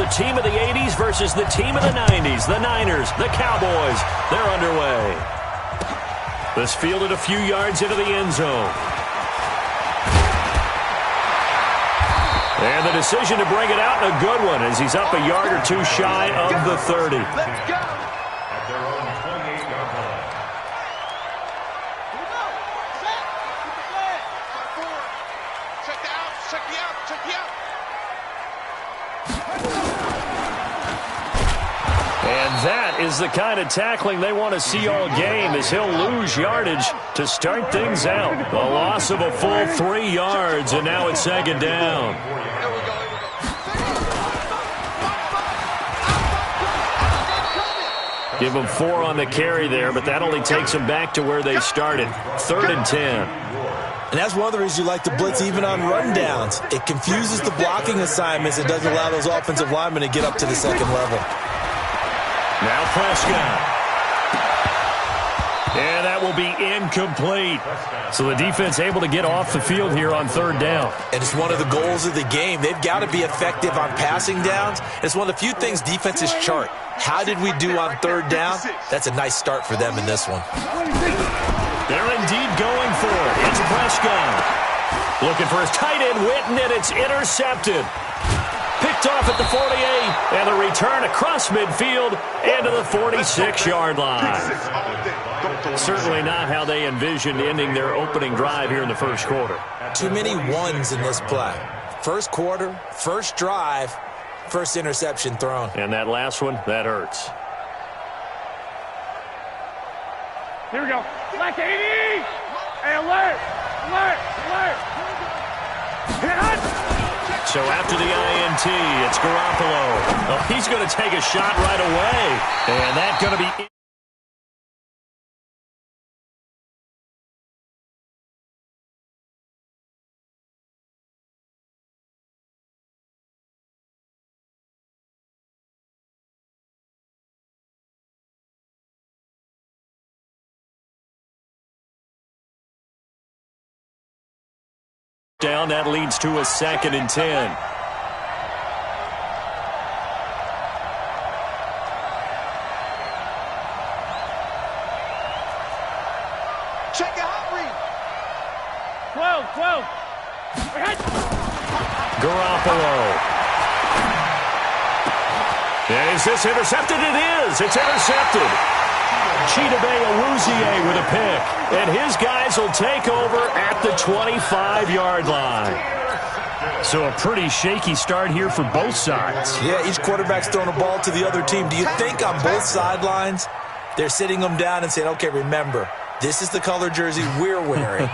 the team of the 80s versus the team of the 90s. The Niners, the Cowboys, they're underway. This fielded a few yards into the end zone. And the decision to bring it out, a good one, as he's up a yard or two shy of the 30. Let's go. At their own 28-yard line. Check the out, check the out, check the out. And that is the kind of tackling they want to see all game, as he'll lose yardage to start things out. A loss of a full 3 yards, and now it's second down. Here we go. Give them 4 on the carry there, but that only takes them back to where they started. 3rd and 10. And that's one of the reasons you like to blitz even on rundowns. It confuses the blocking assignments and doesn't allow those offensive linemen to get up to the second level. Now Prescott. And that will be incomplete. So the defense able to get off the field here on 3rd down. And it's one of the goals of the game. They've got to be effective on passing downs. It's one of the few things defenses chart. How did we do on 3rd down? That's a nice start for them in this one. They're indeed going for it. It's Prescott. Looking for his tight end, Witten, and it's intercepted. Picked off at the 48, and the return across midfield and to the 46-yard line. Certainly not how they envisioned ending their opening drive here in the first quarter. Too many ones in this play. First quarter, first drive, first interception thrown. And that last one, that hurts. Here we go. Black 80! Hey, alert! Alert! Alert! Hit! So after the INT, it's Garoppolo. Oh, he's going to take a shot right away. And that's going to be... down. That leads to a 2nd and 10. Check it out, Reed. 12, 12. Garoppolo. Is this intercepted? It is. It's intercepted. Chidobe Awuzie with a pick. And his guys will take over at the 25-yard line. So a pretty shaky start here for both sides. Yeah, each quarterback's throwing a ball to the other team. Do you think on both sidelines they're sitting them down and saying, okay, remember, this is the color jersey we're wearing.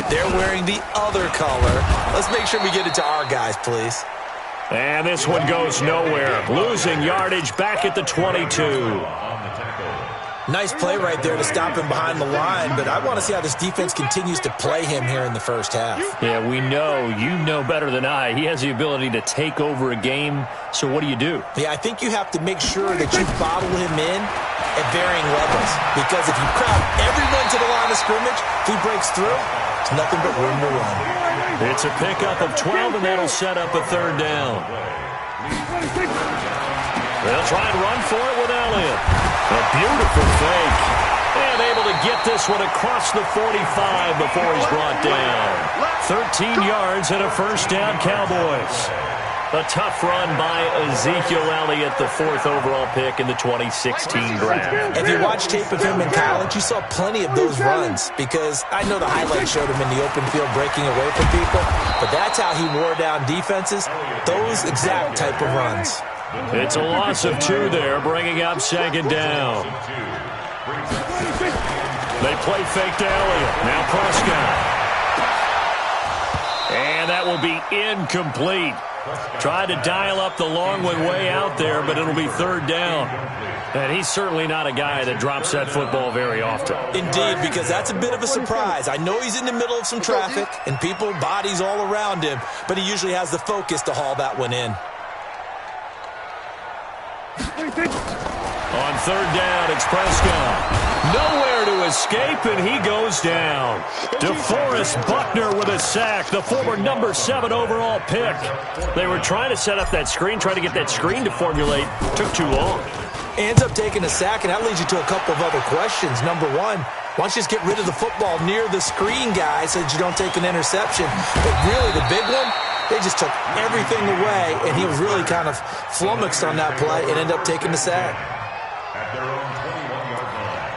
They're wearing the other color. Let's make sure we get it to our guys, please. And this one goes nowhere. Losing yardage back at the 22. Nice play right there to stop him behind the line, but I want to see how this defense continues to play him here in the first half. Yeah, we know. You know better than I. He has the ability to take over a game, so what do you do? Yeah, I think you have to make sure that you bottle him in at varying levels, because if you crowd everyone to the line of scrimmage, if he breaks through, it's nothing but room to run. It's a pickup of 12, and that'll set up a 3rd down. They'll try and run for it with Elliott. A beautiful fake. And able to get this one across the 45 before he's brought down. 13 yards and a 1st down, Cowboys. A tough run by Ezekiel Elliott, the 4th overall pick in the 2016 draft. If you watch tape of him in college, you saw plenty of those runs, because I know the highlights showed him in the open field breaking away from people, but that's how he wore down defenses, those exact type of runs. It's a loss of 2 there, bringing up 2nd down. They play fake to Elliott. Now Prescott. And that will be incomplete. Tried to dial up the long one way out there, but it'll be 3rd down. And he's certainly not a guy that drops that football very often. Indeed, because that's a bit of a surprise. I know he's in the middle of some traffic and people, bodies all around him, but he usually has the focus to haul that one in. On 3rd down, it's Prescott. Nowhere to escape, and he goes down. DeForest Buckner with a sack, the former number 7 overall pick. They were trying to set up that screen, trying to get that screen to formulate. Took too long. Ends up taking a sack, and that leads you to a couple of other questions. Number one, why don't you just get rid of the football near the screen guy so that you don't take an interception? But really, the big one, they just took everything away, and he was really kind of flummoxed on that play and ended up taking the sack. At their own 21-yard line.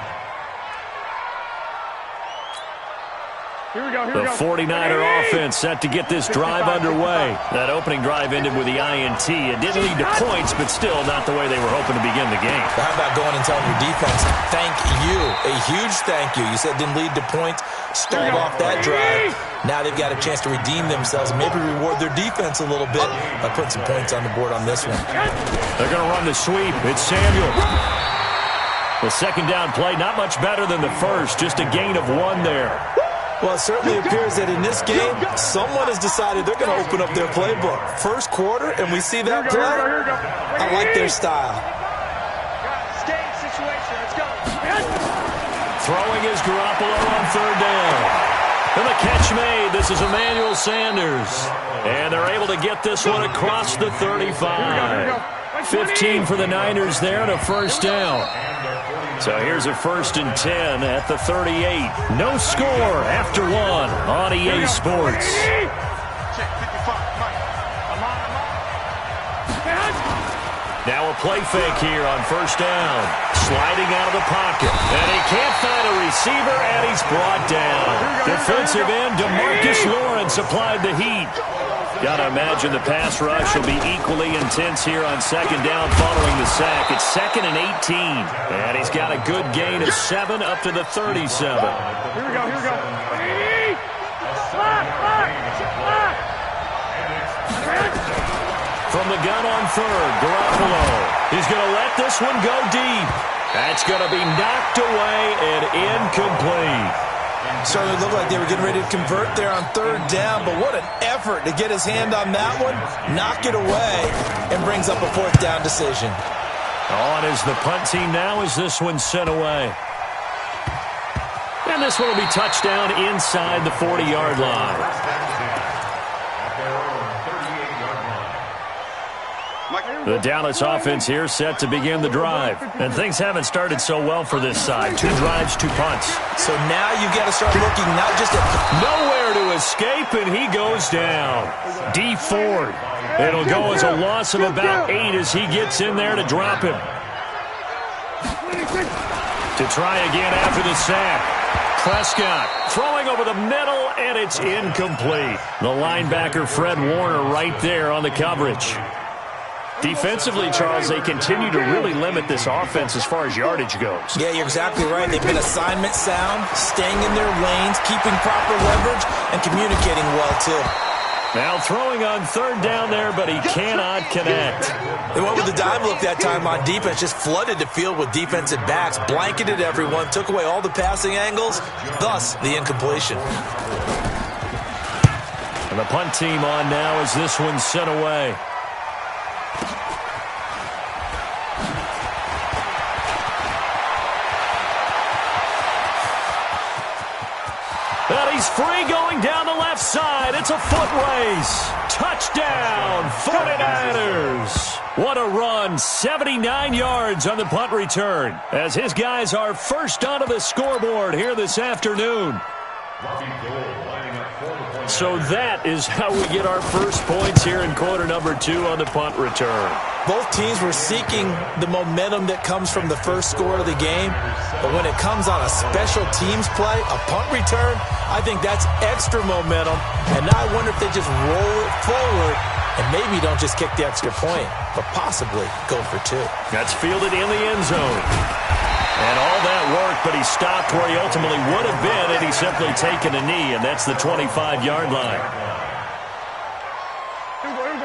Here we go. The 49er offense set to get this drive underway. That opening drive ended with the INT. It didn't lead to points, but still not the way they were hoping to begin the game. How about going and telling your defense, thank you, a huge thank you. You said didn't lead to points, stalled off that drive. Now they've got a chance to redeem themselves and maybe reward their defense a little bit by putting some points on the board on this one. They're going to run the sweep. It's Samuel. The second down play, not much better than the first, just a gain of 1 there. Well, it certainly appears that in this game, someone has decided they're going to open up their playbook. First quarter, and we see that play. I like their style. Stay in situation. Let's go. Throwing is Garoppolo on third down. And the catch made. This is Emmanuel Sanders. And they're able to get this one across the 35. 15 for the Niners there and a first down. So here's a 1st and 10 at the 38. No score after 1 on EA Sports. Check 55. Mike. I'm on. Now a play fake here on first down. Sliding out of the pocket. And he can't find a receiver, and he's brought down. Defensive end DeMarcus Lawrence applied the heat. Got to imagine the pass rush will be equally intense here on second down following the sack. It's 2nd and 18. And he's got a good gain of 7 up to the 37. Here we go. From the gun on third, Garoppolo. He's going to let this one go deep. That's going to be knocked away and incomplete. Certainly looked like they were getting ready to convert there on third down, but what an effort to get his hand on that one, knock it away, and brings up a 4th down decision. On is the punt team now as this one's sent away. And this one will be touchdown inside the 40-yard line. At their own 38-yard line. The Dallas offense here set to begin the drive. And things haven't started so well for this side. 2 drives, 2 punts. So now you got to start looking not just at... Nowhere to escape, and he goes down. D Ford. It'll go as a loss of about 8 as he gets in there to drop him. To try again after the sack. Prescott throwing over the middle, and it's incomplete. The linebacker, Fred Warner, right there on the coverage. Defensively, Charles, they continue to really limit this offense as far as yardage goes. Yeah, you're exactly right. They've been assignment sound, staying in their lanes, keeping proper leverage, and communicating well, too. Now throwing on third down there, but he cannot connect. They went with the dime look that time on defense, just flooded the field with defensive backs, blanketed everyone, took away all the passing angles, thus the incompletion. And the punt team on now as this one's sent away. And he's free going down the left side. It's a foot race. Touchdown, 49ers. What a run. 79 yards on the punt return as his guys are first onto the scoreboard here this afternoon. So that is how we get our first points here in quarter number 2 on the punt return. Both teams were seeking the momentum that comes from the first score of the game. But when it comes on a special teams play, a punt return, I think that's extra momentum. And now I wonder if they just roll it forward and maybe don't just kick the extra point, but possibly go for 2. That's fielded in the end zone. And all that work, but he stopped where he ultimately would have been had he simply taken a knee, and that's the 25-yard line.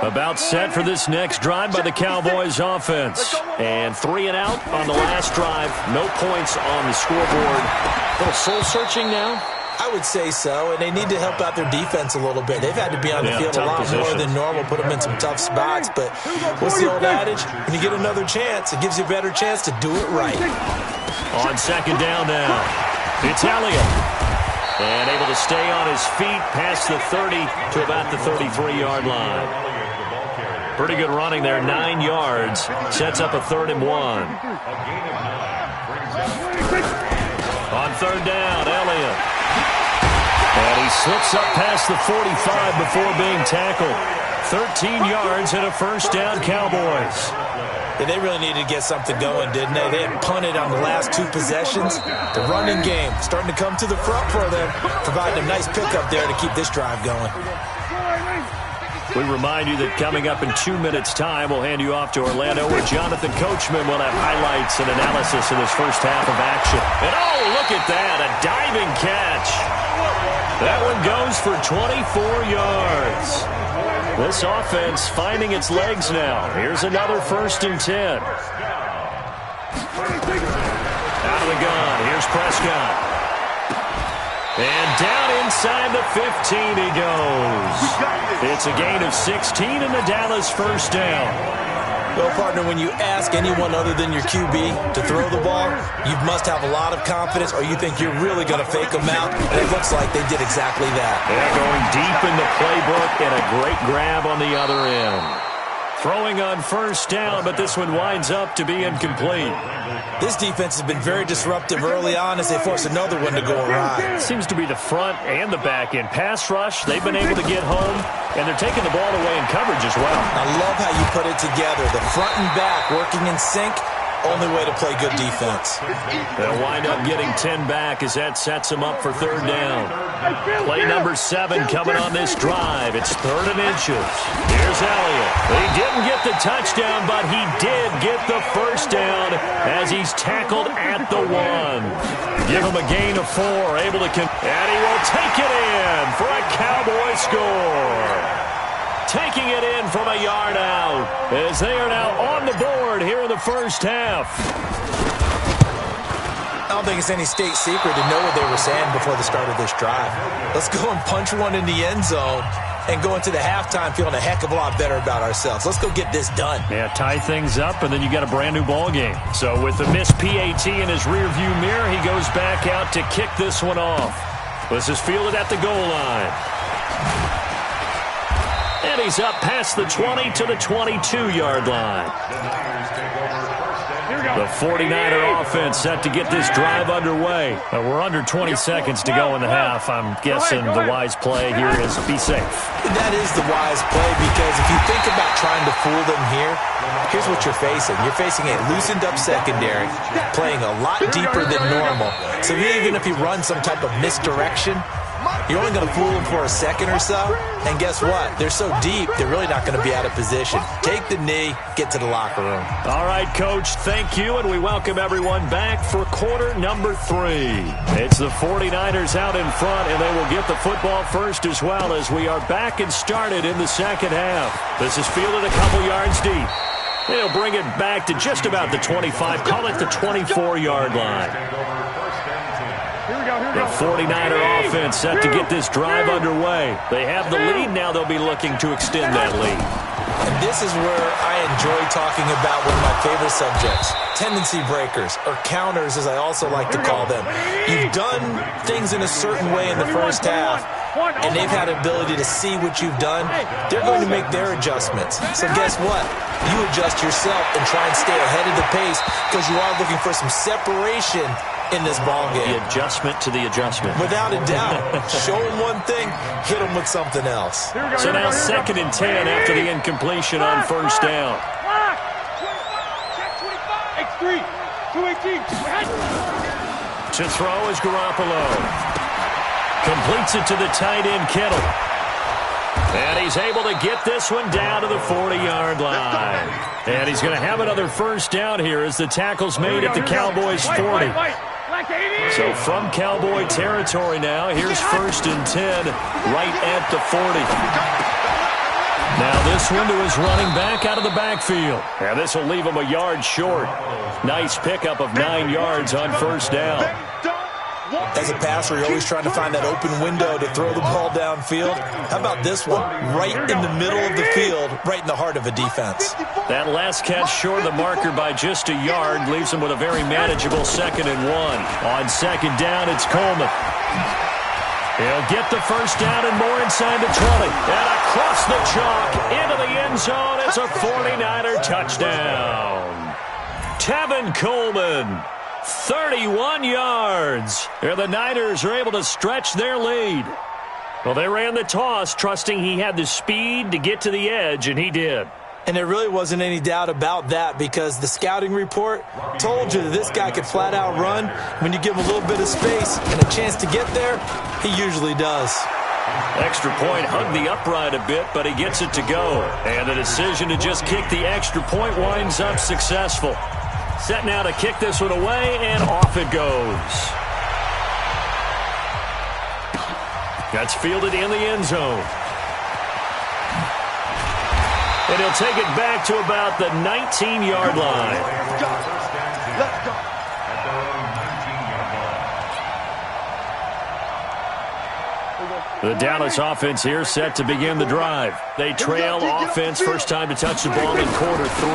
About set for this next drive by the Cowboys offense. And 3 and out on the last drive. No points on the scoreboard. A little soul-searching now? I would say so, and they need to help out their defense a little bit. They've had to be on the field a lot more than normal, put them in some tough spots. But what's the old adage? When you get another chance, it gives you a better chance to do it right. On second down now. It's Elliott. And able to stay on his feet past the 30 to about the 33-yard line. Pretty good running there, 9 yards. Sets up a 3rd and 1. On 3rd down, Elliott. And he slips up past the 45 before being tackled. 13 yards and a 1st down, Cowboys. Yeah, they really needed to get something going, didn't they? They had punted on the last 2 possessions. The running game starting to come to the front for them, providing a nice pickup there to keep this drive going. We remind you that coming up in 2 minutes' time, we'll hand you off to Orlando, where Jonathan Coachman will have highlights and analysis in his first half of action. And oh, look at that, a diving catch. That one goes for 24 yards. This offense finding its legs now. Here's another 1st and 10. Out of the gun, here's Prescott. And down inside the 15 he goes. It's a gain of 16 and the Dallas 1st down. Well, partner, when you ask anyone other than your QB to throw the ball, you must have a lot of confidence, or you think you're really going to fake them out. And it looks like they did exactly that. They're going deep in the playbook and a great grab on the other end. Throwing on 1st down, but this one winds up to be incomplete. This defense has been very disruptive early on as they force another one to go awry. Seems to be the front and the back end. Pass rush, they've been able to get home, and they're taking the ball away in coverage as well. I love how you put it together. The front and back working in sync. Only way to play good defense. They'll wind up getting 10 back as that sets them up for 3rd down. Play number 7 coming on this drive. It's 3rd and inches. Here's Elliott. He didn't get the touchdown, but he did get the 1st down as he's tackled at the 1. Give him a gain of 4. Able to and he will take it in for a Cowboy score. Taking it in from a yard out as they are now on the board here in the 1st half. I don't think it's any state secret to know what they were saying before the start of this drive. Let's go and punch one in the end zone and go into the halftime feeling a heck of a lot better about ourselves. Let's go get this done. Yeah, tie things up, and then you got a brand-new ball game. So with the missed PAT in his rearview mirror, he goes back out to kick this one off. This is fielded at the goal line. And he's up past the 20 to the 22-yard line. The 49er offense set to get this drive underway. We're under 20 seconds to go in the half. I'm guessing the wise play here is be safe. That is the wise play, because if you think about trying to fool them here, here's what you're facing. You're facing a loosened-up secondary, playing a lot deeper than normal. So even if you run some type of misdirection, you're only going to fool them for a second or so, and guess what? They're so deep, they're really not going to be out of position. Take the knee, get to the locker room. All right, Coach, thank you, and we welcome everyone back for quarter number 3. It's the 49ers out in front, and they will get the football first as well as we are back and started in the 2nd half. This is fielded a couple yards deep. They'll bring it back to just about the 25, call it the 24-yard line. The 49er offense set to get this drive underway. They have the lead. Now they'll be looking to extend that lead. And this is where I enjoy talking about one of my favorite subjects, tendency breakers, or counters as I also like to call them. You've done things in a certain way in the first half, and they've had the ability to see what you've done. They're going to make their adjustments. So guess what? You adjust yourself and try and stay ahead of the pace, because you are looking for some separation in this ball game. The adjustment to the adjustment. Without a doubt. Show them one thing, hit them with something else. So now 2nd and 10 after the incompletion on 1st down. To throw is Garoppolo. Completes it to the tight end, Kittle. And he's able to get this one down to the 40-yard line. And he's going to have another 1st down here as the tackle's made at the Cowboys' 40. So from Cowboy territory now, here's 1st and 10 right at the 40. Now this one to his running back out of the backfield. And this will leave him a yard short. Nice pickup of 9 yards on 1st down. As a passer, you're always trying to find that open window to throw the ball downfield. How about this one? Right in the middle of the field, right in the heart of a defense. That last catch short of the marker by just a yard leaves him with a very manageable 2nd and 1. On 2nd down, it's Coleman. He'll get the first down and more inside the 20. And across the chalk into the end zone. It's a 49er touchdown. Tevin Coleman, 31 yards. And the Niners are able to stretch their lead. Well, they ran the toss, trusting he had the speed to get to the edge, and he did. And there really wasn't any doubt about that because the scouting report told you that this guy could flat out run. When you give him a little bit of space and a chance to get there, he usually does. Extra point hugged the upright a bit, but he gets it to go. And the decision to just kick the extra point winds up successful. Set now to kick this one away, and off it goes. That's fielded in the end zone. And he'll take it back to about the 19-yard line. Let's go. The Dallas offense here set to begin the drive. They trail offense, first time to touch the ball in quarter 3,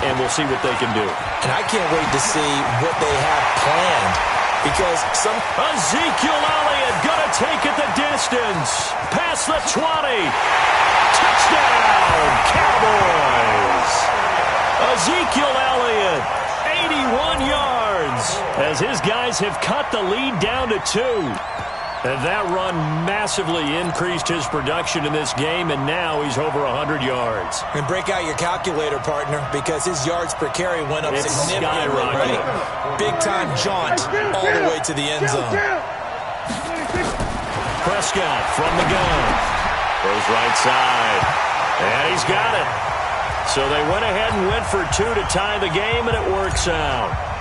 and we'll see what they can do. And I can't wait to see what they have planned because Ezekiel Elliott going to take it the distance. Past the 20. Touchdown, Cowboys. Ezekiel Elliott, 81 yards, as his guys have cut the lead down to 2. And that run massively increased his production in this game, and now he's over 100 yards. And break out your calculator, partner, because his yards per carry went up significantly, right? Big-time jaunt all the way to the end zone. Prescott from the gun. Goes right side. And he's got it. So they went ahead and went for 2 to tie the game, and it works out.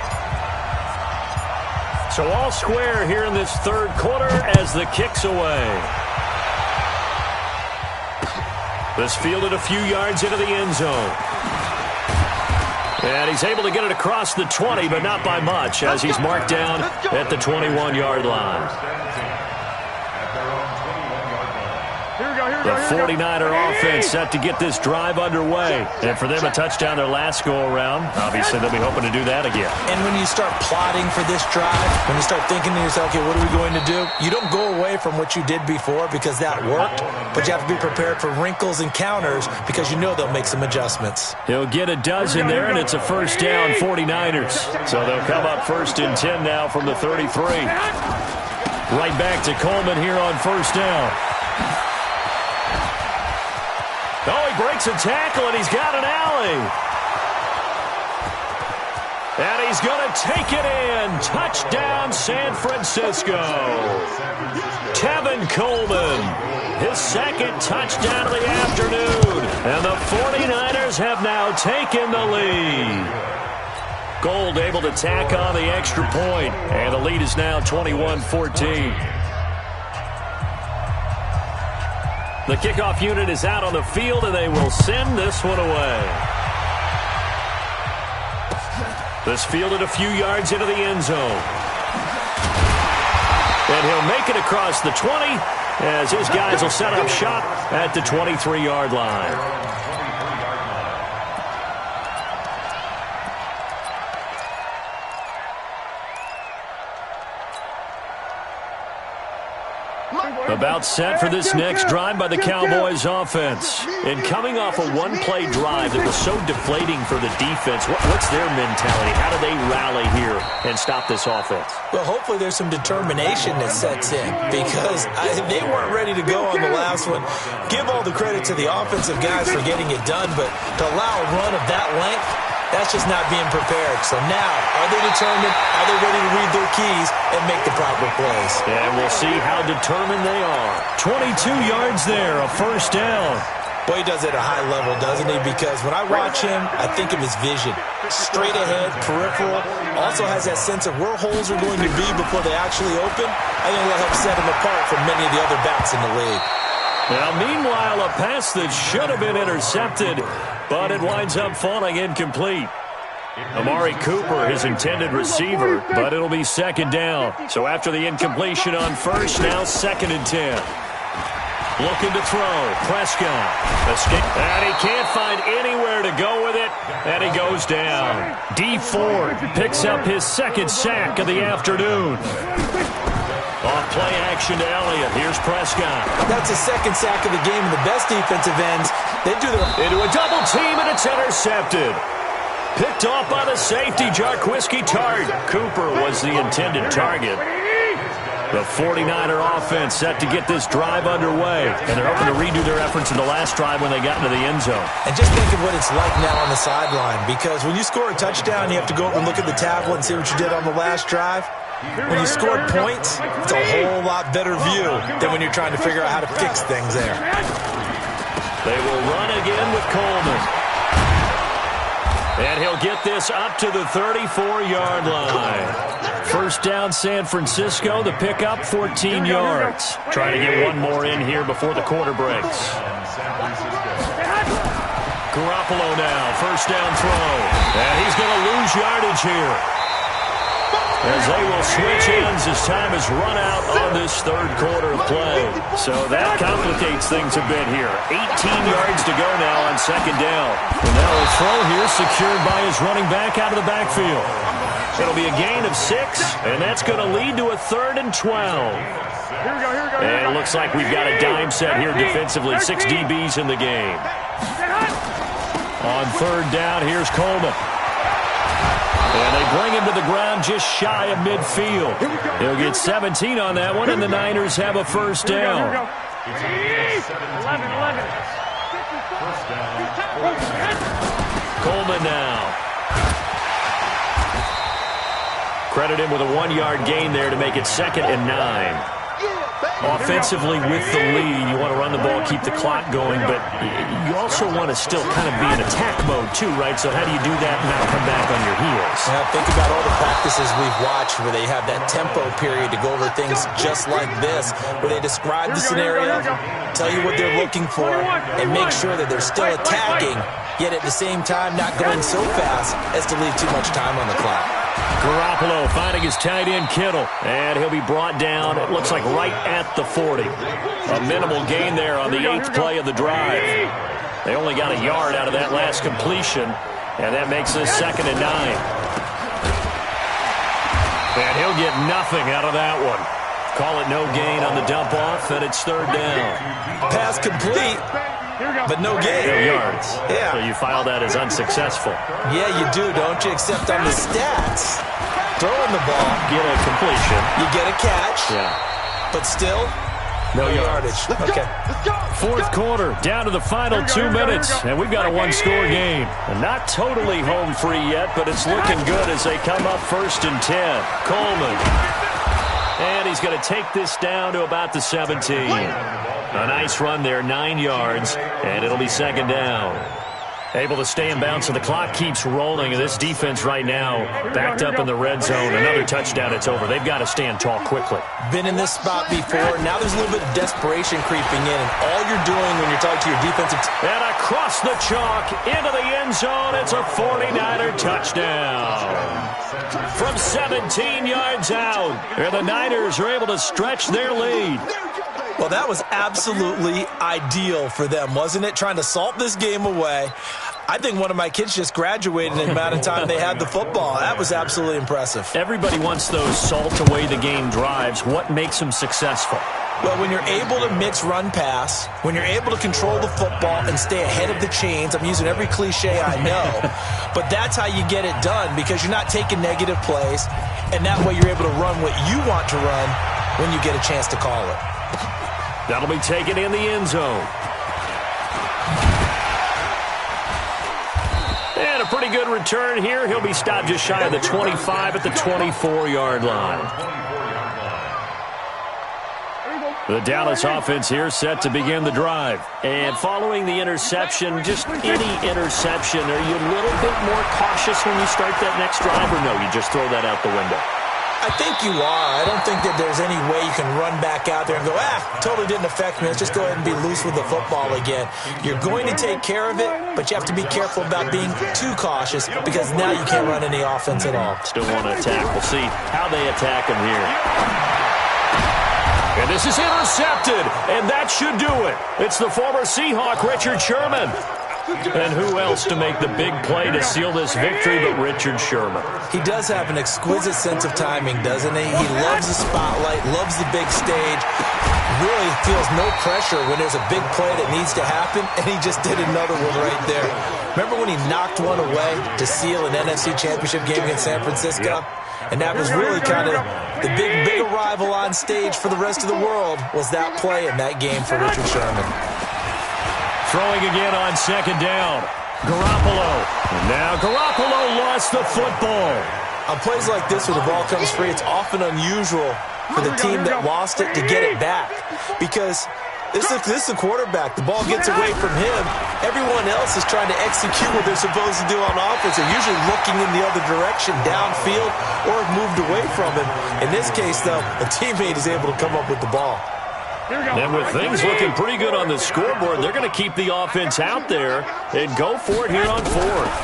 So all square here in this third quarter as the kick's away. This fielded a few yards into the end zone. And he's able to get it across the 20, but not by much, as he's marked down at the 21-yard line. The 49er offense set to get this drive underway. And for them, a touchdown their last go-around. Obviously, they'll be hoping to do that again. And when you start plotting for this drive, when you start thinking to yourself, okay, what are we going to do? You don't go away from what you did before because that worked, but you have to be prepared for wrinkles and counters because you know they'll make some adjustments. He'll get a dozen there, and it's a first down 49ers. So they'll come up 1st and 10 now from the 33. Right back to Coleman here on first down. Oh, he breaks a tackle, and he's got an alley. And he's going to take it in. Touchdown, San Francisco. Tevin Coleman, his 2nd touchdown of the afternoon. And the 49ers have now taken the lead. Gold able to tack on the extra point, and the lead is now 21-14. The kickoff unit is out on the field, and they will send this one away. This fielded a few yards into the end zone. And he'll make it across the 20 as his guys will set up shop at the 23-yard line. About set for this next drive by the Cowboys offense. And coming off a one-play drive that was so deflating for the defense, what's their mentality? How do they rally here and stop this offense? Well, hopefully there's some determination that sets in because they weren't ready to go on the last one. Give all the credit to the offensive guys for getting it done, but to allow a run of that length, that's just not being prepared. So now, are they determined? Are they ready to read their keys and make the proper plays? And we'll see how determined they are. 22 yards there, a first down. Boy, he does it at a high level, doesn't he? Because when I watch him, I think of his vision. Straight ahead, peripheral. Also has that sense of where holes are going to be before they actually open. I think that'll help set him apart from many of the other backs in the league. Now, meanwhile, a pass that should have been intercepted, but it winds up falling incomplete. Amari Cooper, his intended receiver, but it'll be second down. So after the incompletion on first, now 2nd and 10. Looking to throw. Prescott. Escape. And he can't find anywhere to go with it. And he goes down. D Ford picks up his 2nd sack of the afternoon. Off play action to Elliott. Here's Prescott. That's his 2nd sack of the game, and the best defensive ends, they do their... Into a double team, and it's intercepted. Picked off by the safety, Jarquiski Tart. Cooper was the intended target. The 49er offense set to get this drive underway, and they're hoping to redo their efforts in the last drive when they got into the end zone. And just think of what it's like now on the sideline, because when you score a touchdown, you have to go over and look at the tablet and see what you did on the last drive. When you scored points, it's a whole lot better view than when you're trying to figure out how to fix things there. They will run again with Coleman. And he'll get this up to the 34-yard line. First down, San Francisco. The pickup, 14 yards. Trying to get one more in here before the quarter breaks. Garoppolo now, first down throw. And he's going to lose yardage here, as they will switch ends as time is run out on this 3rd quarter of play. So that complicates things a bit here. 18 yards to go now on 2nd down. And now a throw here secured by his running back out of the backfield. It'll be a gain of 6, and that's going to lead to a 3rd and 12. And it looks like we've got a dime set here defensively. 6 DBs in the game. On 3rd down, here's Coleman. And they bring him to the ground just shy of midfield. He'll get 17 on that one, and the Niners have a first down. 11. Coleman now. Credit him with a 1-yard gain there to make it 2nd and 9. Offensively with the lead, you want to run the ball, keep the clock going, but you also want to still kind of be in attack mode too, right? So how do you do that and not come back on your heels? Yeah, think about all the practices we've watched where they have that tempo period to go over things just like this, where they describe the scenario, tell you what they're looking for, and make sure that they're still attacking, yet at the same time not going so fast as to leave too much time on the clock. Garoppolo finding his tight end Kittle, and he'll be brought down, it looks like right at the 40. A minimal gain there on the 8th play of the drive. They only got a yard out of that last completion, and that makes this 2nd and 9. And he'll get nothing out of that one. Call it no gain on the dump off, and it's 3rd down. Pass complete, but no gain. No yards. Yeah. So you file that as unsuccessful. Yeah, you do, don't you? Except on the stats, throwing the ball, Get a completion. you get a catch, Yeah. but still, No yardage. Okay. 4th quarter, down to the final 2 minutes, and we've got a 1-score game. And not totally home free yet, but it's looking good as they come up 1st and 10. Coleman. And he's going to take this down to about the 17. A nice run there, 9 yards, and it'll be 2nd down. Able to stay in bounds, so the clock keeps rolling. And this defense right now backed up in the red zone. Another touchdown, it's over. They've got to stand tall quickly. Been in this spot before. Now there's a little bit of desperation creeping in, and all you're doing when you're talking to your defensive team. And across the chalk, into the end zone, it's a 49er touchdown. From 17 yards out, and the Niners are able to stretch their lead. Well, that was absolutely ideal for them, wasn't it? Trying to salt this game away. I think one of my kids just graduated in the amount of time they had the football. That was absolutely impressive. Everybody wants those salt-away-the-game drives. What makes them successful? Well, when you're able to mix run-pass, when you're able to control the football and stay ahead of the chains, I'm using every cliche I know, but that's how you get it done, because you're not taking negative plays, and that way you're able to run what you want to run when you get a chance to call it. That'll be taken in the end zone. And a pretty good return here. He'll be stopped just shy of the 25 at the 24-yard line. The Dallas offense here set to begin the drive. And following the interception, just any interception, are you a little bit more cautious when you start that next drive, or no, you just throw that out the window? I think you are. I don't think that there's any way you can run back out there and go, totally didn't affect me. Let's just go ahead and be loose with the football again. You're going to take care of it, but you have to be careful about being too cautious because now you can't run any offense at all. Still want to attack. We'll see how they attack him here. And this is intercepted, and that should do it. It's the former Seahawk, Richard Sherman. And who else to make the big play to seal this victory but Richard Sherman? He does have an exquisite sense of timing, doesn't he? He loves the spotlight, loves the big stage, really feels no pressure when there's a big play that needs to happen, and he just did another one right there. Remember when he knocked one away to seal an NFC Championship game against San Francisco? And that was really kind of the big arrival on stage for the rest of the world was that play in that game for Richard Sherman. Throwing again on second down. Garoppolo. And now Garoppolo lost the football. On plays like this where the ball comes free, it's often unusual for the team that lost it to get it back. Because this is a quarterback. The ball gets away from him. Everyone else is trying to execute what they're supposed to do on offense. They're usually looking in the other direction, downfield, or have moved away from him. In this case, though, a teammate is able to come up with the ball. And with things looking pretty good on the scoreboard, they're going to keep the offense out there and go for it here on fourth.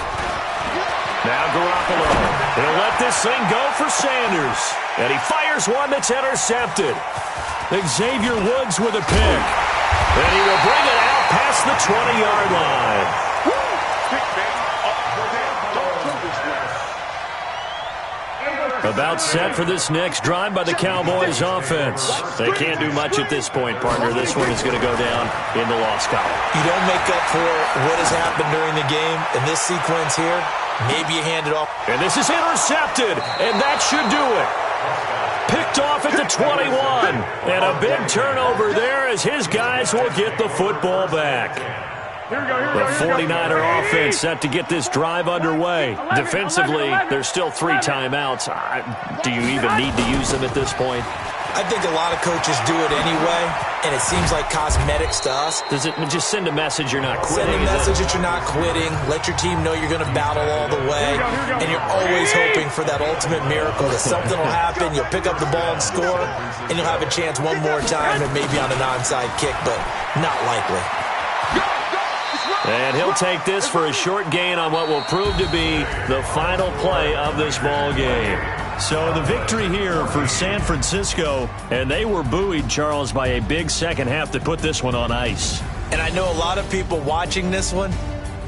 Now Garoppolo. He'll let this thing go for Sanders. And he fires one that's intercepted. Xavier Woods with a pick. And he will bring it out past the 20-yard line. About set for this next drive by the Cowboys offense. They can't do much at this point, partner. This one is going to go down in the loss column. You don't make up for what has happened during the game. In this sequence here, maybe you hand it off. And this is intercepted, and that should do it. Picked off at the 21. And a big turnover there as his guys will get the football back. The 49er offense set to get this drive underway. Defensively, there's still 3 timeouts. Do you even need to use them at this point? I think a lot of coaches do it anyway, and it seems like cosmetics to us. Does it just send a message you're not quitting? Send a message that you're not quitting. Let your team know you're going to battle all the way, and you're always hoping for that ultimate miracle that something will happen, you'll pick up the ball and score, and you'll have a chance one more time and maybe on an onside kick, but not likely. And he'll take this for a short gain on what will prove to be the final play of this ball game. So the victory here for San Francisco, and they were buoyed, Charles, by a big second half to put this one on ice. And I know a lot of people watching this one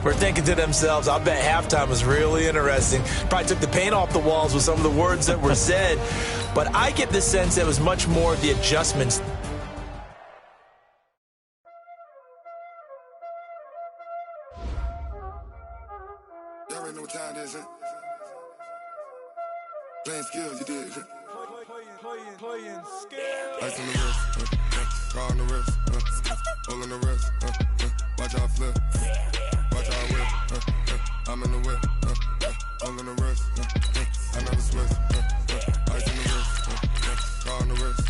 were thinking to themselves, I bet halftime was really interesting. Probably took the paint off the walls with some of the words that were said. But I get the sense that it was much more of the adjustments. Y'all already know what time it is, huh? Playing skills, you did. Playing skills. Ice on the wrist, car on the wrist, hole on the wrist, watch out flip, watch out whip, I'm in the whip, hole on the wrist, I never switch, ice on the wrist, car on the wrist,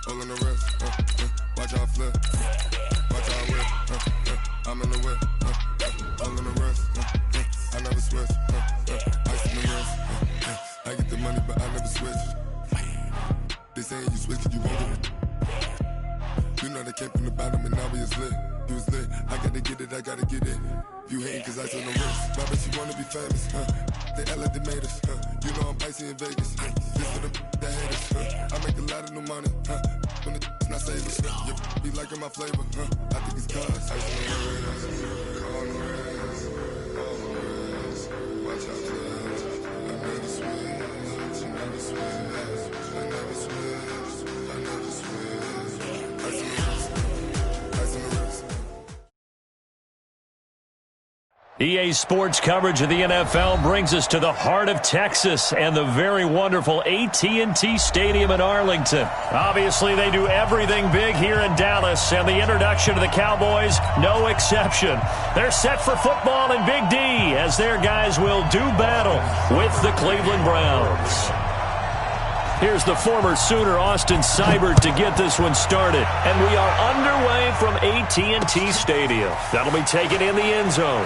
hole on the wrist, watch out flip, watch out whip, I'm in the whip, hole on the wrist, I never switch, ice on the wrist, I get the money but I never switch. They saying you switch cause you want it. You know they came from the bottom and now we is lit. You was lit, I gotta get it, I gotta get it. You hating cause ice on the wrist. Why bet you wanna be famous, They act like they made us, You know I'm icy in Vegas, Just for the that hate us, I make a lot of new money, When the not savers, You be liking my flavor, I think it's cause ice on the wrist, on the wrist, on the wrist. Watch out for this, I never switch, I never switch. EA Sports coverage of the NFL brings us to the heart of Texas and the very wonderful AT&T Stadium in Arlington. Obviously, they do everything big here in Dallas, and the introduction of the Cowboys, no exception. They're set for football in Big D as their guys will do battle with the Cleveland Browns. Here's the former Sooner, Austin Seibert, to get this one started. And we are underway from AT&T Stadium. That'll be taken in the end zone.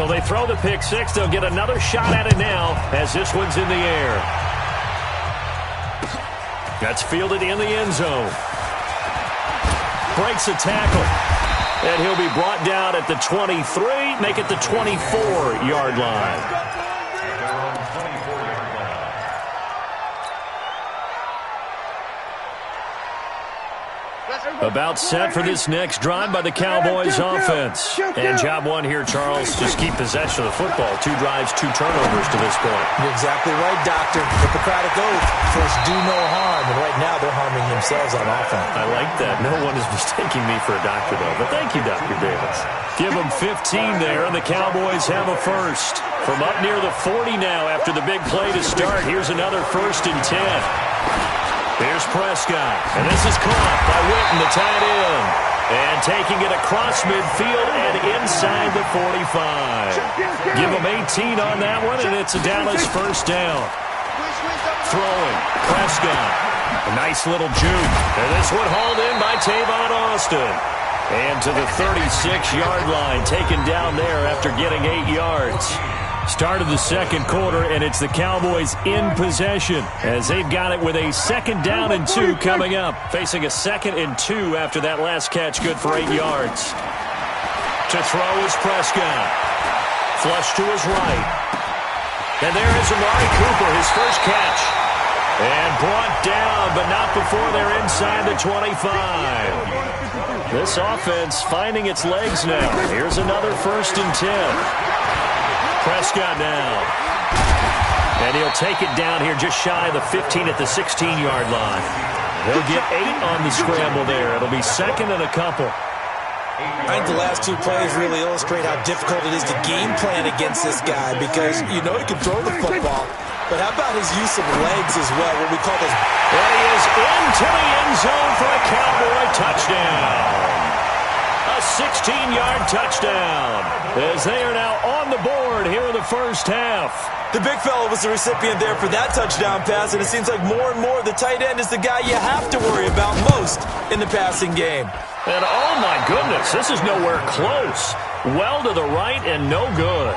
So they throw the pick six. They'll get another shot at it now as this one's in the air. That's fielded in the end zone. Breaks a tackle. And he'll be brought down at the 23, make it the 24-yard line. About set for this next drive by the Cowboys offense. And job one here, Charles, just keep possession of the football. 2 drives, 2 turnovers to this point. You're exactly right, Doctor. Hippocratic oath. First, do no harm. And right now, they're harming themselves on offense. I like that. No one is mistaking me for a doctor, though. But thank you, Dr. Davis. Give them 15 there, and the Cowboys have a first. From up near the 40 now after the big play to start. Here's another 1st and 10. Here's Prescott, and this is caught by Witten, the tight end. And taking it across midfield and inside the 45. Give him 18 on that one, and it's a Dallas first down. Throwing, Prescott. A nice little juke. And this one hauled in by Tavon Austin. And to the 36-yard line, taken down there after getting 8 yards. Start of the second quarter, and it's the Cowboys in possession as they've got it with a 2nd down and 2 coming up. Facing a 2nd and 2 after that last catch, good for 8 yards. To throw is Prescott. Flush to his right. And there is Amari Cooper, his first catch. And brought down, but not before they're inside the 25. This offense finding its legs now. Here's another 1st and 10. Prescott now. And he'll take it down here just shy of the 15 at the 16-yard line. He'll get 8 on the scramble there. It'll be 2nd and a couple. I think the last 2 plays really illustrate how difficult it is to game plan against this guy because you know he can throw the football. But how about his use of legs as well, what we call those... And he is into the end zone for a Cowboy touchdown. A 16-yard touchdown as they are now on the board here in the first half. The big fella was the recipient there for that touchdown pass, and it seems like more and more the tight end is the guy you have to worry about most in the passing game. And oh my goodness, this is nowhere close. Well to the right and no good.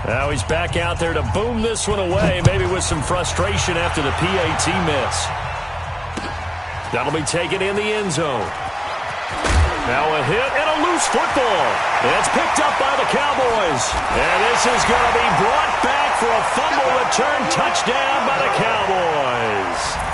Now he's back out there to boom this one away, maybe with some frustration after the PAT miss. That'll be taken in the end zone. Now a hit and a loose football. It's picked up by the Cowboys. And this is going to be brought back for a fumble return touchdown by the Cowboys.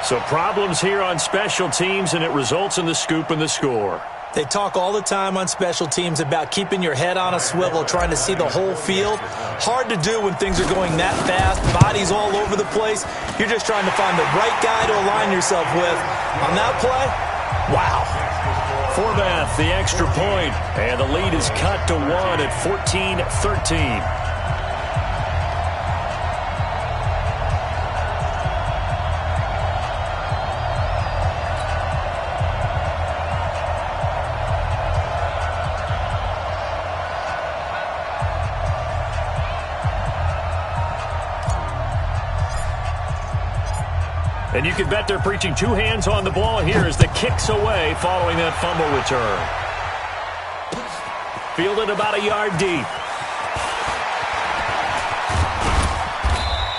So problems here on special teams, and it results in the scoop and the score. They talk all the time on special teams about keeping your head on a swivel, trying to see the whole field. Hard to do when things are going that fast, bodies all over the place. You're just trying to find the right guy to align yourself with. On that play, wow. Forbath, the extra point, and the lead is cut to 1 at 14-13. And you can bet they're preaching two hands on the ball here as the kick's away following that fumble return. Fielded about a yard deep.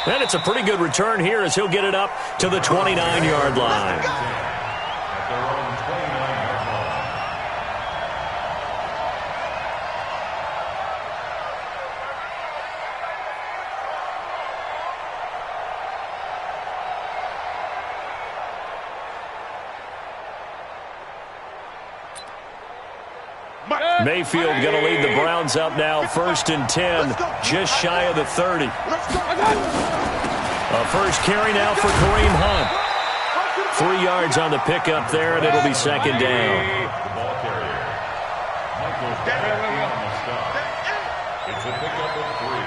And it's a pretty good return here as he'll get it up to the 29-yard line. Mayfield going to lead the Browns up now, 1st and 10, just shy of the 30. A first carry now for Kareem Hunt. 3 yards on the pickup there, and it'll be 2nd down. It's a pickup of 3.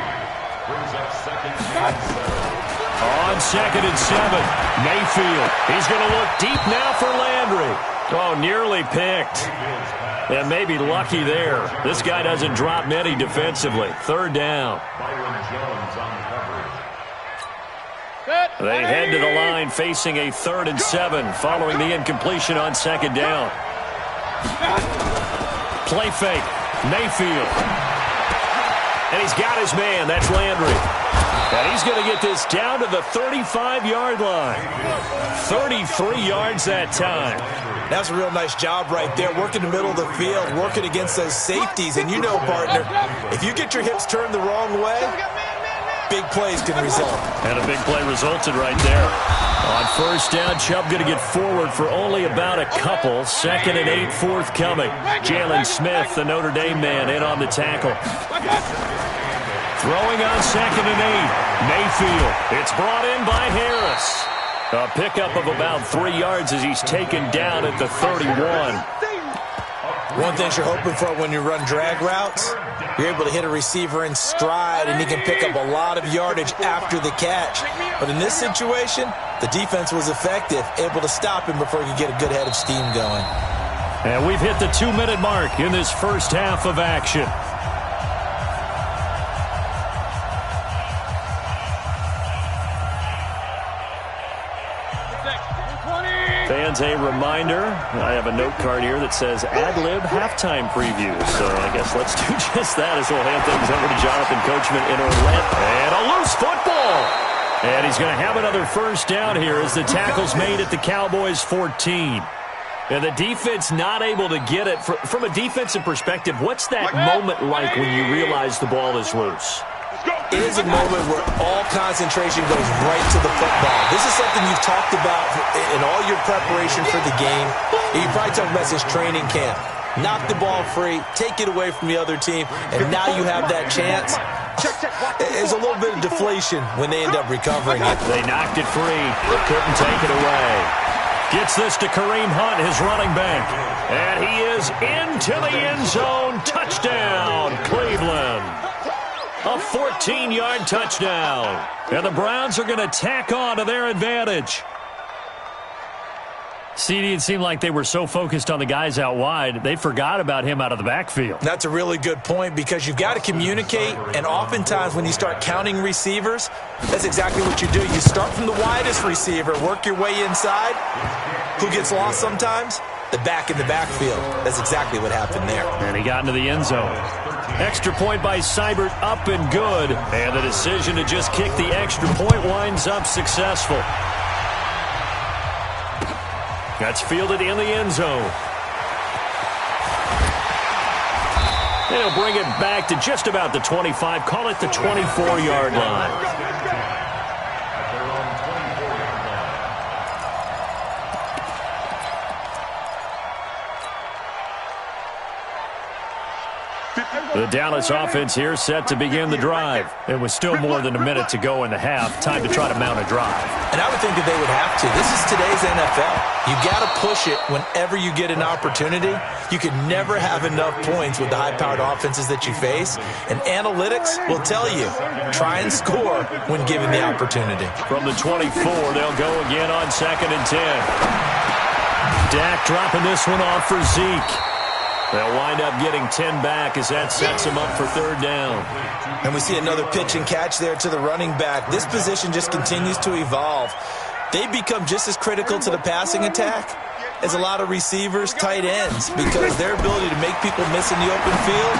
Brings up 2nd and 7. On 2nd and 7, Mayfield. He's going to look deep now for Landry. Oh, nearly picked. And maybe lucky there. This guy doesn't drop many defensively. 3rd down. They head to the line facing a 3rd and 7 following the incompletion on 2nd down. Play fake. Mayfield. And he's got his man. That's Landry. And he's going to get this down to the 35-yard line. 33 yards that time. That's a real nice job right there, working the middle of the field, working against those safeties. And you know, partner, if you get your hips turned the wrong way, big plays can result. And a big play resulted right there. On 1st down, Chubb going to get forward for only about a couple. 2nd and 8 forthcoming. Jalen Smith, the Notre Dame man, in on the tackle. Throwing on 2nd and 8. Mayfield. It's brought in by Harris. A pickup of about 3 yards as he's taken down at the 31. One thing you're hoping for when you run drag routes, you're able to hit a receiver in stride, and he can pick up a lot of yardage after the catch. But in this situation, the defense was effective, able to stop him before he could get a good head of steam going. And we've hit the 2-minute mark in this first half of action. Fans, a reminder, I have a note card here that says ad-lib halftime preview. So I guess let's do just that as we'll hand things over to Jonathan Coachman in Orlando. And a loose football. And he's going to have another 1st down here as the tackle's made at the Cowboys' 14. And the defense not able to get it. From a defensive perspective, what's that moment like when you realize the ball is loose? It is a moment where all concentration goes right to the football. This is something you've talked about in all your preparation for the game. You probably talked about since training camp. Knock the ball free, take it away from the other team, and now you have that chance. There's a little bit of deflation when they end up recovering it. They knocked it free, but couldn't take it away. Gets this to Kareem Hunt, his running back. And he is into the end zone. Touchdown, Cleveland. A 14-yard touchdown. And the Browns are going to tack on to their advantage. CD, it seemed like they were so focused on the guys out wide, they forgot about him out of the backfield. That's a really good point because you've got to communicate, and oftentimes when you start counting receivers, that's exactly what you do. You start from the widest receiver, work your way inside. Who gets lost sometimes? The back in the backfield. That's exactly what happened there. And he got into the end zone. Extra point by Seibert, up and good. And the decision to just kick the extra point winds up successful. That's fielded in the end zone. And he'll bring it back to just about the 25. Call it the 24-yard line. The Dallas offense here set to begin the drive. It was still more than a minute to go in the half. Time to try to mount a drive. And I would think that they would have to. This is today's NFL. You got to push it whenever you get an opportunity. You can never have enough points with the high-powered offenses that you face. And analytics will tell you, try and score when given the opportunity. From the 24, they'll go again on 2nd and 10. Dak dropping this one off for Zeke. They'll wind up getting 10 back as that sets him up for 3rd down. And we see another pitch and catch there to the running back. This position just continues to evolve. they become just as critical to the passing attack as a lot of receivers, tight ends, because their ability to make people miss in the open field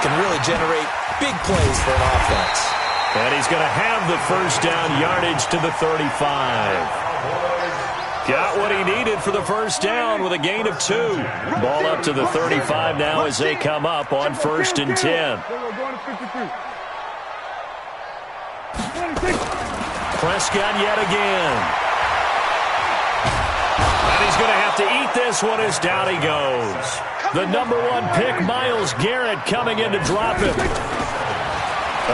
can really generate big plays for an offense. And he's going to have the first down yardage to the 35. Got what he needed for the first down with a gain of 2. Ball up to the 35 now as they come up on 1st and 10. Prescott yet again. And he's going to have to eat this one as down he goes. The number 1 pick, Myles Garrett, coming in to drop him.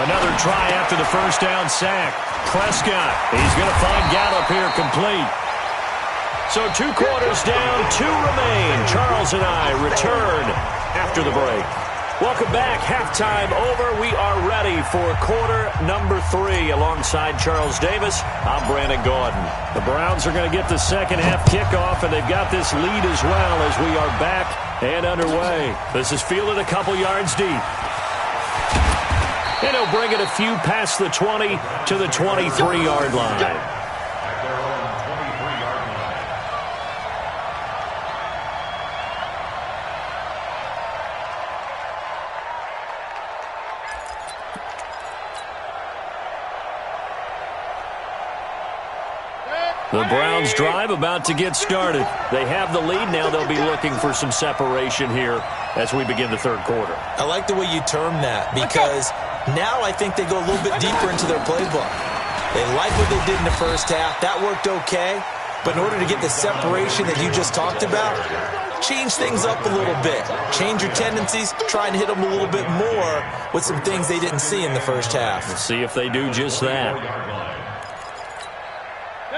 Another try after the first down sack. Prescott, he's going to find Gallup here complete. So 2 quarters down, 2 remain. Charles and I return after the break. Welcome back. Halftime over. We are ready for quarter number 3. Alongside Charles Davis, I'm Brandon Gordon. The Browns are going to get the second half kickoff, and they've got this lead as well as we are back and underway. This is fielded a couple yards deep. And he'll bring it a few past the 20 to the 23-yard line. The Browns drive about to get started. They have the lead now. They'll be looking for some separation here as we begin the third quarter. I like the way you term that because now I think they go a little bit deeper into their playbook. They like what they did in the first half. That worked okay. But in order to get the separation that you just talked about, change things up a little bit. Change your tendencies. Try and hit them a little bit more with some things they didn't see in the first half. We'll see if they do just that.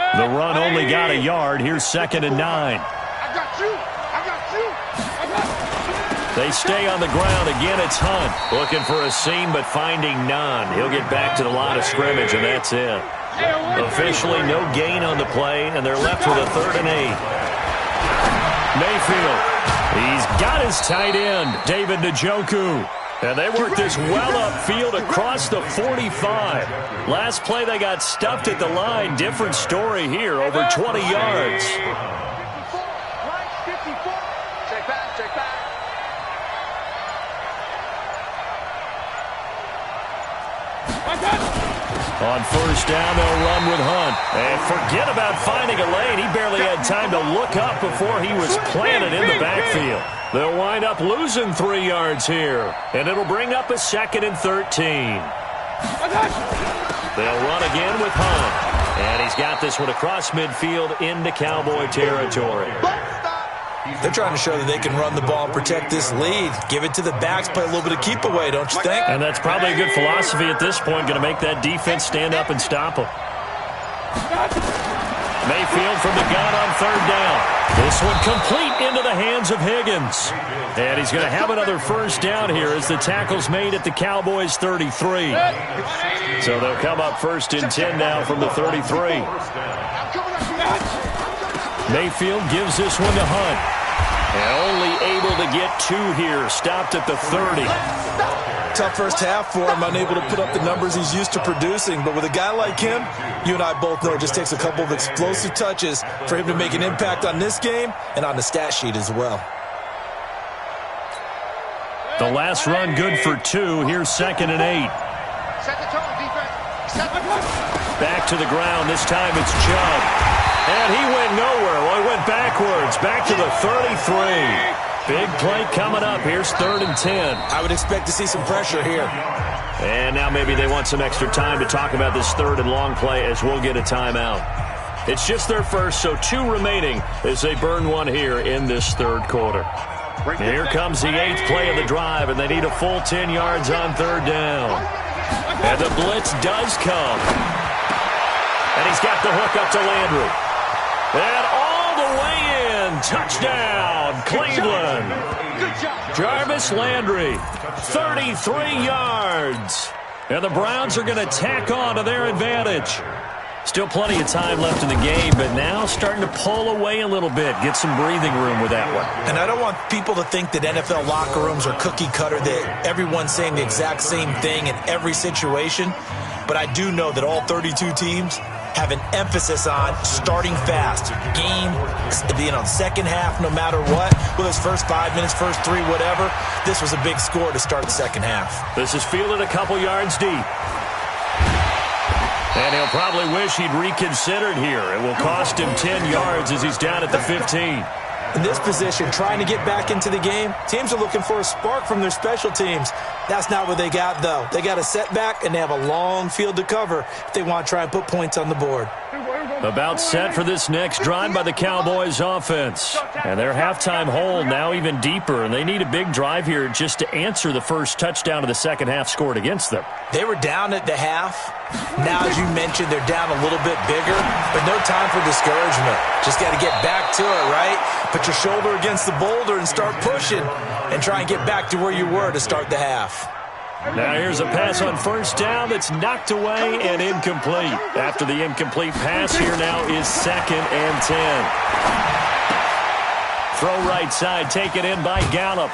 The run only got a yard. Here's 2nd and 9. I got you. I got you. I got you. They stay on the ground. Again, it's Hunt. Looking for a seam, but finding none. He'll get back to the line of scrimmage, and that's it. Officially, no gain on the play, and they're left with a 3rd and 8. Mayfield. He's got his tight end, David Njoku. And they work this well upfield across the 45. Last play, they got stuffed at the line. Different story here, over 20 yards. Check back, check back. On 1st down, they'll run with Hunt. And forget about finding a lane. He barely had time to look up before he was planted in the backfield. They'll wind up losing 3 yards here. And it'll bring up a 2nd and 13. They'll run again with Hunt. And he's got this one across midfield into Cowboy territory. They're trying to show that they can run the ball and protect this lead. Give it to the backs, play a little bit of keep away, don't you think? And that's probably a good philosophy at this point, going to make that defense stand up and stop them. Mayfield from the gun on 3rd down. This one complete into the hands of Higgins. And he's going to have another 1st down here as the tackle's made at the Cowboys' 33. So they'll come up 1st and 10 now from the 33. Mayfield gives this one to Hunt. And only able to get 2 here. Stopped at the 30. Tough first half for him, unable to put up the numbers he's used to producing. But with a guy like him, you and I both know it just takes a couple of explosive touches for him to make an impact on this game and on the stat sheet as well. The last run good for 2. Here's 2nd and 8. Set the tone, defense. Set the tone. Back to the ground. This time it's Chubb. And he went nowhere. Well, he went backwards. Back to the 33. Big play coming up. Here's 3rd and 10. I would expect to see some pressure here. And now maybe they want some extra time to talk about this 3rd and long play as we'll get a timeout. It's just their first, so 2 remaining as they burn one here in this 3rd quarter. And here comes the 8th play of the drive, and they need a full 10 yards on 3rd down. And the blitz does come. And he's got the hook up to Landry. And all the way in. Touchdown, Cleveland. Jarvis Landry, 33 yards. And the Browns are going to tack on to their advantage. Still plenty of time left in the game, but now starting to pull away a little bit. Get some breathing room with that one. And I don't want people to think that NFL locker rooms are cookie cutter, that everyone's saying the exact same thing in every situation. But I do know that all 32 teams have an emphasis on starting fast. Game, being on second half no matter what. Whether it's first 5 minutes, first 3, whatever. This was a big score to start the second half. This is fielded a couple yards deep. And he'll probably wish he'd reconsidered here. It will cost him 10 yards as he's down at the 15. In this position, trying to get back into the game, teams are looking for a spark from their special teams. That's not what they got, though. They got a setback, and they have a long field to cover if they want to try and put points on the board. About set for this next drive by the Cowboys offense. And their halftime hole now even deeper, and they need a big drive here just to answer the first touchdown of the second half scored against them. They were down at the half. Now, as you mentioned, they're down a little bit bigger, but no time for discouragement. Just got to get back to it, right? Put your shoulder against the boulder and start pushing and try and get back to where you were to start the half. Now here's a pass on first down that's knocked away and incomplete. After the incomplete pass, here now is 2nd and 10. Throw right side, taken in by Gallup.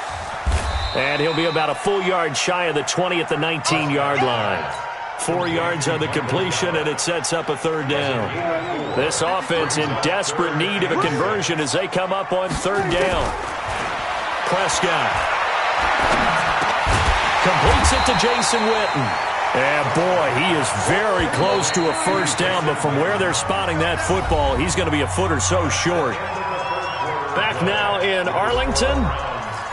And he'll be about a full yard shy of the 20 at the 19-yard line. 4 yards on the completion, and it sets up a third down. This offense in desperate need of a conversion as they come up on third down. Prescott completes it to Jason Witten. And, boy, he is very close to a first down, but from where they're spotting that football, he's going to be a foot or so short. Back now in Arlington.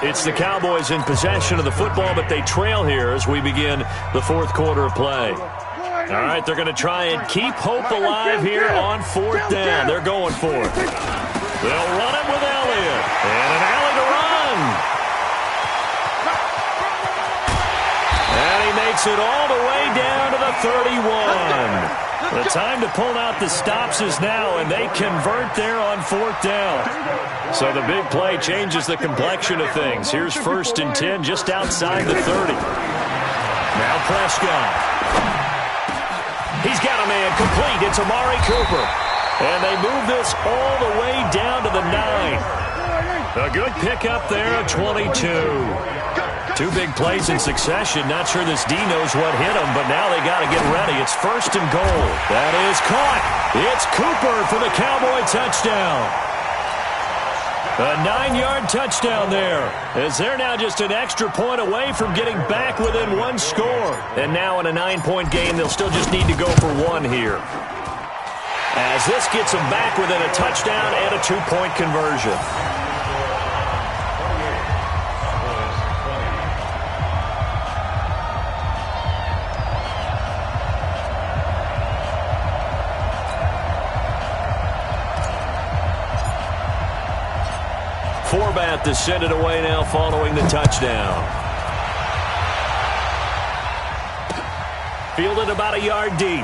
It's the Cowboys in possession of the football, but they trail here as we begin the fourth quarter of play. All right, they're going to try and keep hope alive here on fourth down. They're going for it. They'll run it with Elliott. And an alley to run. And he makes it all the way down to the 31. The time to pull out the stops is now, and they convert there on fourth down. So the big play changes the complexion of things. Here's 1st and 10 just outside the 30. Now Prescott. He's got a man complete. It's Amari Cooper. And they move this all the way down to the 9. A good pickup there at 22. 2 big plays in succession. Not sure this D knows what hit him, but now they got to get ready. It's 1st and goal. That is caught. It's Cooper for the Cowboy touchdown. A 9-yard touchdown there, as they're now just an extra point away from getting back within 1 score. And now in a 9-point game, they'll still just need to go for 1 here. As this gets them back within a touchdown and a 2-point conversion. Forbat to send it away now following the touchdown. Fielded about a yard deep.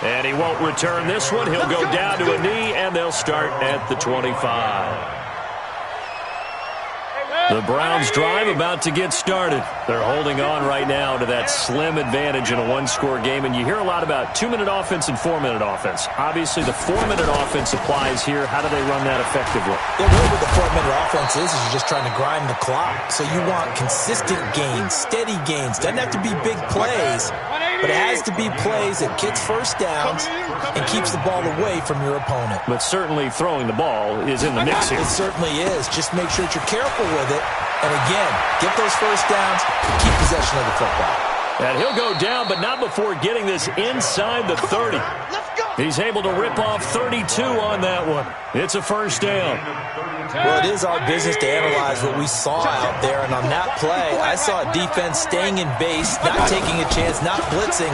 And he won't return this one. He'll go down to a knee, and they'll start at the 25. The Browns drive about to get started. They're holding on right now to that slim advantage in a 1-score game, and you hear a lot about 2-minute offense and 4-minute offense. Obviously, the 4-minute offense applies here. How do they run that effectively? Yeah, really what the 4-minute offense is you're just trying to grind the clock. So you want consistent gains, steady gains. Doesn't have to be big plays, but it has to be plays that gets first downs and keeps the ball away from your opponent. But certainly throwing the ball is in the mix here. It certainly is. Just make sure that you're careful with it. And again, get those first downs and keep possession of the football. And he'll go down, but not before getting this inside the 30. He's able to rip off 32 on that one. It's a first down. Well, it is our business to analyze what we saw out there. And on that play, I saw a defense staying in base, not taking a chance, not blitzing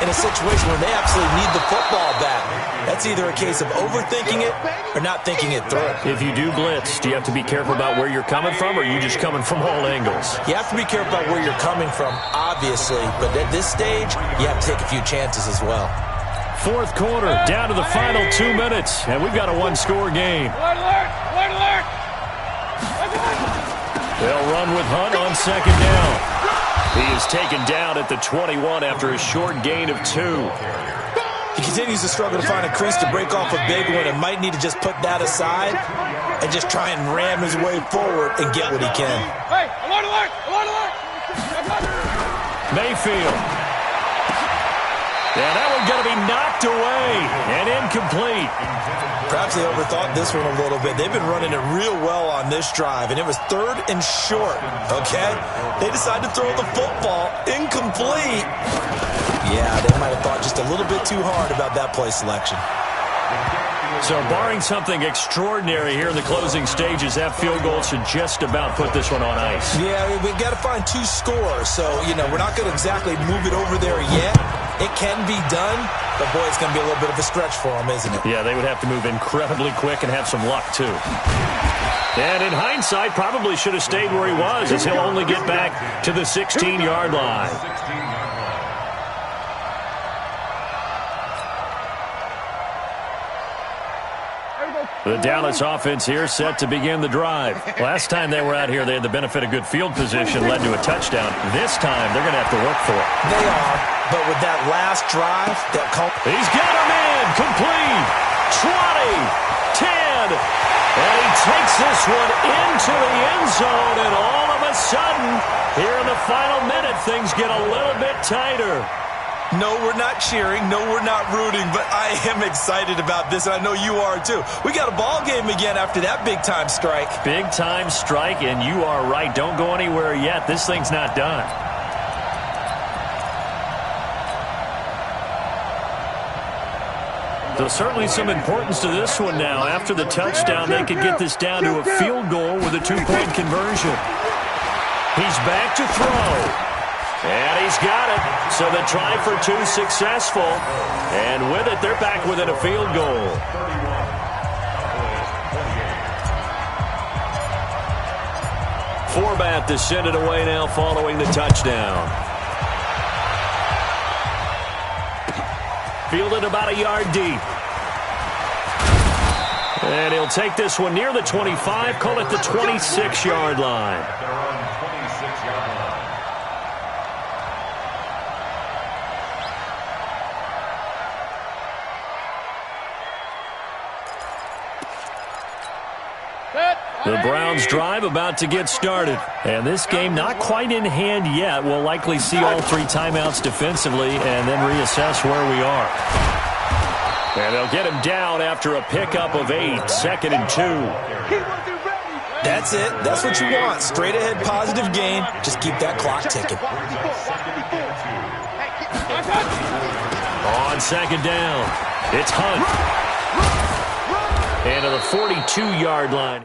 in a situation where they absolutely need the football back. That's either a case of overthinking it or not thinking it through. If you do blitz, do you have to be careful about where you're coming from, or are you just coming from all angles? You have to be careful about where you're coming from, obviously. But at this stage, you have to take a few chances as well. Fourth quarter, down to the final 2 minutes, and we've got a 1-score game. Alert, alert. They'll run with Hunt on second down. He is taken down at the 21 after a short gain of 2. He continues to struggle to find a crease to break off a big one and might need to just put that aside and just try and ram his way forward and get what he can. Hey, alert. Mayfield. And that one's going to be knocked away and incomplete. Perhaps they overthought this one a little bit. They've been running it real well on this drive, and it was 3rd and short, okay? They decided to throw the football incomplete. Yeah, they might have thought just a little bit too hard about that play selection. So barring something extraordinary here in the closing stages, that field goal should just about put this one on ice. Yeah, we've got to find 2 scores. So, we're not going to exactly move it over there yet. It can be done, but, boy, it's going to be a little bit of a stretch for them, isn't it? Yeah, they would have to move incredibly quick and have some luck, too. And in hindsight, probably should have stayed where he was, as he'll only get back to the 16-yard line. The Dallas offense here set to begin the drive. Last time they were out here, they had the benefit of good field position, led to a touchdown. This time, they're going to have to work for it. They are, but with that last drive, he's got him in, complete, 20, 10, and he takes this one into the end zone, and all of a sudden, here in the final minute, things get a little bit tighter. No, we're not cheering. No, we're not rooting, but I am excited about this, and I know you are too. We got a ball game again after that big-time strike. Big-time strike, and you are right. Don't go anywhere yet. This thing's not done. So certainly some importance to this one now. After the touchdown, they could get this down to a field goal with a 2-point conversion. He's back to throw. And he's got it. So the try for 2 successful. And with it, they're back within a field goal. Forbath to send it away now following the touchdown. Fielded about a yard deep. And he'll take this one near the 25, call it the 26-yard line. The Browns' drive about to get started. And this game not quite in hand yet. We'll likely see all 3 timeouts defensively and then reassess where we are. And they'll get him down after a pickup of 8, 2nd and 2. That's it. That's what you want. Straight ahead positive gain. Just keep that clock ticking. On 2nd down, it's Hunt. And to the 42-yard line.